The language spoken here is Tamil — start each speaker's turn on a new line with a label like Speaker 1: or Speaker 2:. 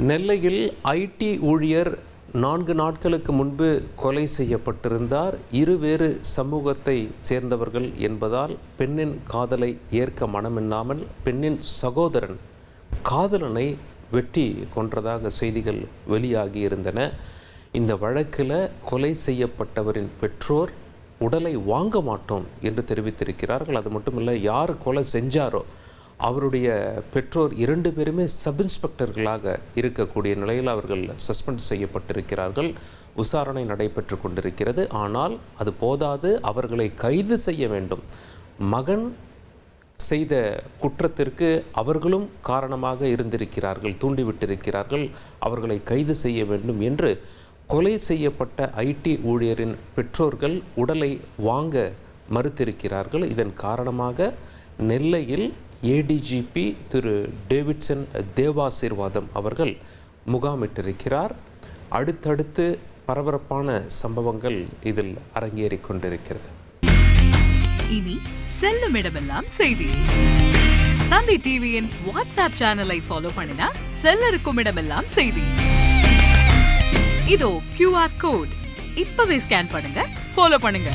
Speaker 1: நெல்லையில் ஐடி ஊழியர் 4 நாட்களுக்கு முன்பு கொலை செய்யப்பட்டிருந்தார். இருவேறு சமூகத்தை சேர்ந்தவர்கள் என்பதால் பெண்ணின் காதலை ஏற்க மனமில்லாமல் பெண்ணின் சகோதரன் காதலனை வெட்டி கொன்றதாக செய்திகள் வெளியாகி இருந்தன. இந்த வழக்கில் கொலை செய்யப்பட்டவரின் பெற்றோர் உடலை வாங்க மாட்டோம் என்று தெரிவித்திருக்கிறார்கள். அது மட்டும் இல்லை, யார் கொலை செஞ்சாரோ அவருடைய பெற்றோர் 2 பேருமே சப் இன்ஸ்பெக்டர்களாக இருக்கக்கூடிய நிலையில் அவர்கள் சஸ்பெண்ட் செய்யப்பட்டிருக்கிறார்கள். விசாரணை நடைபெற்று கொண்டிருக்கிறது. ஆனால் அது போதாது, அவர்களை கைது செய்ய வேண்டும். மகன் செய்த குற்றத்திற்கு அவர்களும் காரணமாக இருந்திருக்கிறார்கள், தூண்டிவிட்டிருக்கிறார்கள். அவர்களை கைது செய்ய வேண்டும் என்று கொலை செய்யப்பட்ட ஐடி ஊழியரின் பெற்றோர்கள் உடலை வாங்க மறுத்திருக்கிறார்கள். இதன் காரணமாக நெல்லையில் ஏடிஜிபி திரு டேவிட்சன் தேவாசீர்வாதம் அவர்கள் முகாமிட்டிருக்கிறார். அடுத்தடுத்து பரபரப்பான சம்பவங்கள் இதில் அரங்கேறிக் கொண்டிருக்கிறது.
Speaker 2: இனி செல்லும் இடமெல்லாம் செய்தி. தந்தை டிவியின் வாட்ஸ்அப் சேனலை ஃபாலோ பண்ணினா செல்ல இருக்கும் இடமெல்லாம் செய்தி. இதோ QR கோட் இப்பவே ஸ்கேன் பண்ணுங்க, ஃபாலோ பண்ணுங்க.